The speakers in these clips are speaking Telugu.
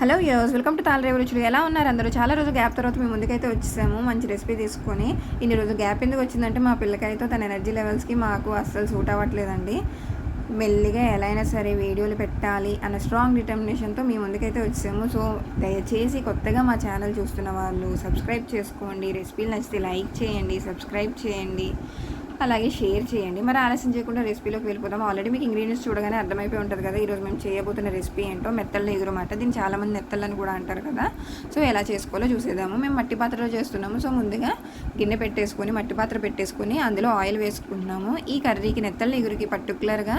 Hello yours welcome to Tallarevu రుచులు. ఎలా ఉన్నారు అందరూ? చాలా రోజు గ్యాప్ తర్వాత మేము ముందుకైతే వచ్చేసాము మంచి రెసిపీ తీసుకొని. ఇన్ని రోజు గ్యాప్ ఎందుకు వచ్చిందంటే మా పిల్లకైతే తన ఎనర్జీ లెవెల్స్కి మాకు అస్సలు సూట్ అవ్వట్లేదండి. మెల్లిగా ఎలా అయినా సరే వీడియోలు పెట్టాలి అన్న స్ట్రాంగ్ డిటర్మినేషన్తో మేము ముందుకైతే వచ్చాము. సో దయచేసి కొత్తగా మా ఛానల్ చూస్తున్న వాళ్ళు సబ్స్క్రైబ్ చేసుకోండి. రెసిపీలు నచ్చితే లైక్ చేయండి, సబ్స్క్రైబ్ చేయండి, అలాగే షేర్ చేయండి. మరి ఆలస్యం చేయకుండా రెసిపీలోకి వెళ్ళిపోతాం. ఆల్రెడీ మీకు ఇంగ్రీడియంట్స్ చూడగానే అర్థమైపోయి ఉంటుంది కదా ఈరోజు మేము చేయబోతున్న రెసిపీ ఏంటో. మెత్తళ్ళ ఎగురు మాట, దీన్ని చాలామంది నెత్తళ్ళని కూడా అంటారు కదా. సో ఎలా చేసుకోవాలో చూసేద్దాము. మేము మట్టి పాత్రలో చేస్తున్నాము. సో ముందుగా గిన్నె పెట్టేసుకొని మట్టి పాత్ర పెట్టేసుకొని అందులో ఆయిల్ వేసుకుంటున్నాము. ఈ కర్రీకి నెత్తళ్ళ ఎగురికి పర్టికులర్గా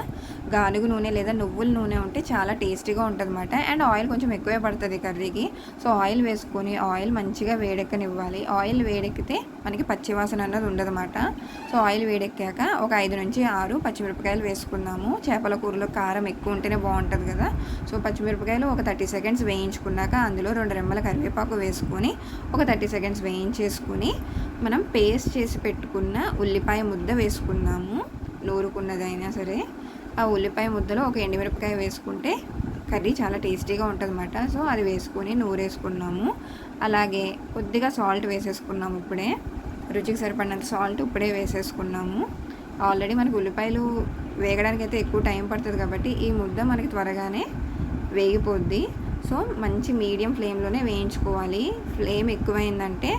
గానుగు నూనె లేదా నువ్వుల నూనె ఉంటే చాలా టేస్టీగా ఉంటుంది అన్నమాట. అండ్ ఆయిల్ కొంచెం ఎక్కువే పడుతుంది కర్రీకి. సో ఆయిల్ వేసుకొని ఆయిల్ మంచిగా వేడెక్కనివ్వాలి. ఆయిల్ వేడెక్కితే మనకి పచ్చివాసన అన్నది ఉండదన్నమాట. సో ఆయిల్ వేడెక్కాక ఒక 5 నుంచి 6 పచ్చిమిరపకాయలు వేసుకున్నాము. చేపల కూరలో కారం ఎక్కువ ఉంటేనే బాగుంటుంది కదా. సో పచ్చిమిరపకాయలు ఒక 30 సెకండ్స్ వేయించుకున్నాక అందులో 2 రెమ్మల కరివేపాకు వేసుకొని ఒక 30 సెకండ్స్ వేయించేసుకుని మనం పేస్ట్ చేసి పెట్టుకున్న ఉల్లిపాయ ముద్ద వేసుకున్నాము. నూరుకున్నదైనా సరే ఆ ఉల్లిపాయ ముద్దలో ఒక ఎండుమిరపకాయ వేసుకుంటే కర్రీ చాలా టేస్టీగా ఉంటుంది అన్నమాట. సో అది వేసుకొని నూరేసుకున్నాము. అలాగే కొద్దిగా సాల్ట్ వేసేసుకున్నాము. ఇప్పుడే రుచికి సరిపడినంత సాల్ట్ ఇప్పుడే వేసేసుకున్నాము. ఆల్రెడీ మనకి ఉల్లిపాయలు వేగడానికి అయితే ఎక్కువ టైం పడుతుంది కాబట్టి ఈ ముద్ద మనకి త్వరగానే వేగిపోద్ది. సో మంచి మీడియం ఫ్లేమ్లోనే వేయించుకోవాలి. ఫ్లేమ్ ఎక్కువైందంటే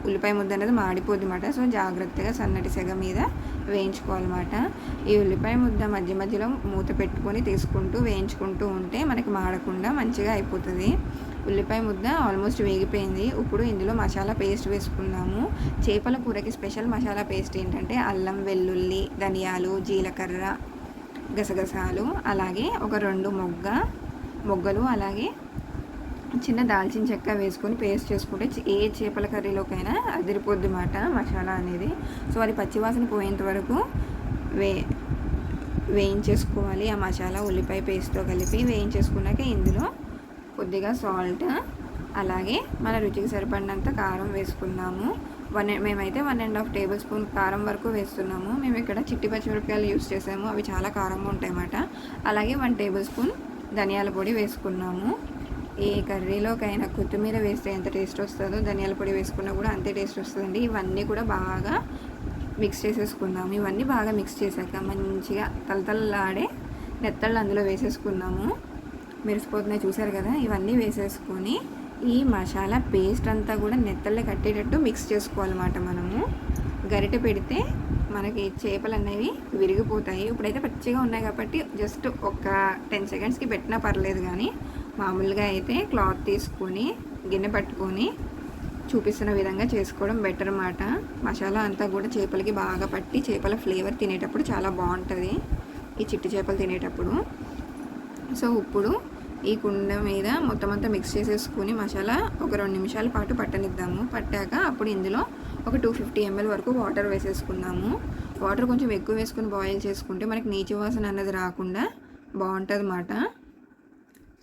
ఉల్లిపాయ ముద్ద అనేది మాడిపోద్ది అన్నమాట. సో జాగ్రత్తగా సన్నటి సెగ మీద వేయించుకోవాలన్నమాట. ఈ ఉల్లిపాయ ముద్ద మధ్య మధ్యలో మూత పెట్టుకొని తీసుకుంటూ వేయించుకుంటూ ఉంటే మనకి మాడకుండా మంచిగా అయిపోతుంది. ఉల్లిపాయ ముద్ద ఆల్మోస్ట్ వేగిపోయింది. ఇప్పుడు ఇందులో మసాలా పేస్ట్ వేసుకున్నాము. చేపల కూరకి స్పెషల్ మసాలా పేస్ట్ ఏంటంటే అల్లం, వెల్లుల్లి, ధనియాలు, జీలకర్ర, గసగసాలు, అలాగే ఒక 2 మొగ్గలు, అలాగే చిన్న దాల్చిన చెక్క వేసుకొని పేస్ట్ చేసుకుంటే ఏ చేపల కర్రీలోకైనా అదిరిపోద్ది మాట మసాలా అనేది. సో అది పచ్చివాసన పోయేంత వరకు వేయించేసుకోవాలి. ఆ మసాలా ఉల్లిపాయ పేస్ట్తో కలిపి వేయించేసుకున్నాక ఇందులో కొద్దిగా సాల్ట్, అలాగే మన రుచికి సరిపడినంత కారం వేసుకున్నాము. మేమైతే 1.5 టేబుల్ స్పూన్ కారం వరకు వేస్తున్నాము. మేము ఇక్కడ చిట్టి పచ్చిమిరపకాయలు యూస్ చేసాము. అవి చాలా కారంగా ఉంటాయి అన్నమాట. అలాగే 1 టేబుల్ స్పూన్ ధనియాల పొడి వేసుకున్నాము. ఏ కర్రీలోకైనా కొత్తిమీర వేస్తే ఎంత టేస్ట్ వస్తుందో ధనియాల పొడి వేసుకున్నా కూడా అంతే టేస్ట్ వస్తుందండి. ఇవన్నీ కూడా బాగా మిక్స్ చేసేసుకున్నాము. ఇవన్నీ బాగా మిక్స్ చేశాక మంచిగా తలతల్లాడే నెత్తళ్ళు అందులో వేసేసుకున్నాము. మెరిసిపోతున్నాయి చూసారు కదా. ఇవన్నీ వేసేసుకొని ఈ మసాలా పేస్ట్ అంతా కూడా నెత్తళ్ళే కట్టేటట్టు మిక్స్ చేసుకోవాలన్నమాట. మనము గరిటె పెడితే మనకి చేపలు అనేవి విరిగిపోతాయి. ఇప్పుడైతే పచ్చిగా ఉన్నాయి కాబట్టి జస్ట్ ఒక 10 సెకండ్స్కి పెట్టినా పర్లేదు, కానీ మామూలుగా అయితే క్లాత్ తీసుకొని గిన్నె పట్టుకొని చూపిస్తున్న విధంగా చేసుకోవడం బెటర్ అన్నమాట. మసాలా అంతా కూడా చేపలకి బాగా పట్టి చేపల ఫ్లేవర్ తినేటప్పుడు చాలా బాగుంటుంది ఈ చిట్టి చేపలు తినేటప్పుడు. సో ఇప్పుడు ఈ కుండ మీద మొత్తం అంతా మిక్స్ చేసేసుకుని మసాలా ఒక 2 నిమిషాల పాటు పట్టనిద్దాము. పట్టాక అప్పుడు ఇందులో ఒక 250 ml వరకు వాటర్ వేసేసుకున్నాము. వాటర్ కొంచెం ఎక్కువ వేసుకుని బాయిల్ చేసుకుంటే మనకి నీచు వాసన అన్నది రాకుండా బాగుంటుంది అన్నమాట.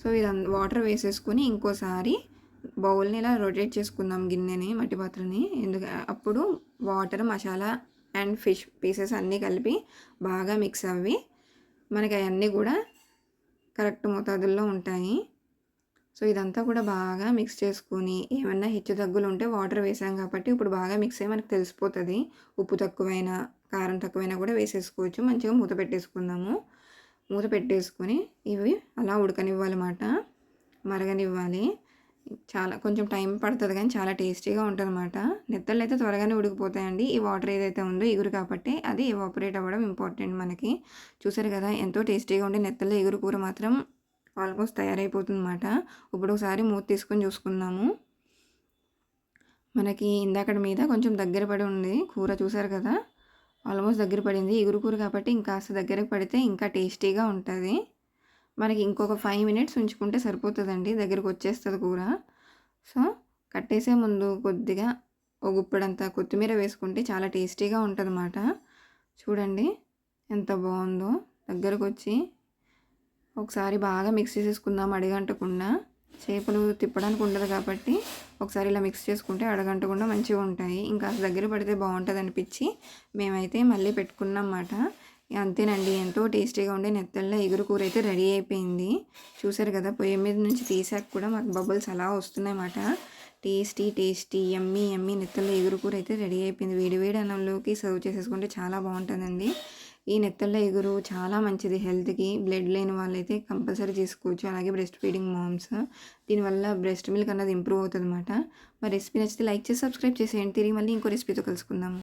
సో ఇది వాటర్ వేసేసుకుని ఇంకోసారి బౌల్ని ఇలా రొటేట్ చేసుకుందాం, గిన్నెని, మట్టి పాత్రని. అప్పుడు water, masala and fish pieces అన్నీ కలిపి బాగా మిక్స్ అవ్వి మనకి అవన్నీ కూడా కరెక్ట్ మోతాదుల్లో ఉంటాయి. సో ఇదంతా కూడా బాగా మిక్స్ చేసుకుని ఏమన్నా హెచ్చు తగ్గులు ఉంటే వాటర్ వేసాం కాబట్టి ఇప్పుడు బాగా మిక్స్ అయ్యి మనకు తెలిసిపోతుంది. ఉప్పు తక్కువైనా కారం తక్కువైనా కూడా వేసేసుకోవచ్చు. మంచిగా మూత పెట్టేసుకుందాము. మూత పెట్టేసుకొని ఇవి అలా ఉడకనివ్వాలన్నమాట, మరగనివ్వాలి. చాలా కొంచెం టైం పడుతుంది కానీ చాలా టేస్టీగా ఉంటుంది అన్నమాట. నెత్తళ్ళు అయితే త్వరగానే ఉడికిపోతాయండి. ఈ వాటర్ ఏదైతే ఉందో ఎగురు కాబట్టి అది ఎవాపరేట్ అవ్వడం ఇంపార్టెంట్ మనకి. చూసారు కదా ఎంతో టేస్టీగా ఉండే నెత్తళ్ళ ఎగురు కూర మాత్రం ఆల్మోస్ట్ తయారైపోతుంది అన్నమాట. ఇప్పుడు ఒకసారి మూత తీసుకొని చూసుకుందాము. మనకి ఇందాకటి మీద కొంచెం దగ్గర పడి ఉంది కూర, చూసారు కదా ఆల్మోస్ట్ దగ్గర పడింది. ఎగురు కూర కాబట్టి ఇంకాస్త దగ్గరకు పడితే ఇంకా టేస్టీగా ఉంటుంది. మనకి ఇంకొక 5 మినిట్స్ ఉంచుకుంటే సరిపోతుందండి, దగ్గరకు వచ్చేస్తుంది కూర. సో కట్టేసే ముందు కొద్దిగా ఒక గుప్పెడంతా కొత్తిమీర వేసుకుంటే చాలా టేస్టీగా ఉంటుంది అన్నమాట. చూడండి ఎంత బాగుందో. దగ్గరకు వచ్చి ఒకసారి బాగా మిక్స్ చేసేసుకుందాం అడుగంటకుండా. చేపలు తిప్పడానికి ఉండదు కాబట్టి ఒకసారి ఇలా మిక్స్ చేసుకుంటే అడగంటకుండా మంచిగా ఉంటాయి. ఇంకా దగ్గర పడితే బాగుంటుంది అనిపించి మేమైతే మళ్ళీ పెట్టుకున్నాం అన్నమాట. అంతేనండి, ఎంతో టేస్టీగా ఉండే నెత్తళ్ళ ఎగురు కూర అయితే రెడీ అయిపోయింది. చూసారు కదా, పొయ్యి మీద నుంచి తీసాక కూడా మాకు బబుల్స్ అలా వస్తున్నాయన్నమాట. టేస్టీ టేస్టీ యమ్మీ యమ్మీ నెత్తళ్ళ ఎగురు కూర అయితే రెడీ అయిపోయింది. వేడి వేడి అన్నంలోకి సర్వ్ చేసేసుకుంటే చాలా బాగుంటుందండి. ఈ నెత్తళ్ళ ఎగురు చాలా మంచిది హెల్త్కి. బ్లడ్ లేని వాళ్ళైతే కంపల్సరీ చేసుకోవచ్చు. అలాగే బ్రెస్ట్ ఫీడింగ్ మామ్స్, దీనివల్ల బ్రెస్ట్ మిల్క్ అన్నది ఇంప్రూవ్ అవుతుంది అన్నమాట. మా రెసిపీ నచ్చితే లైక్ చేసి సబ్స్క్రైబ్ చేసేయండి. తిరిగి మళ్ళీ ఇంకో రెసిపీతో కలుసుకుందాము.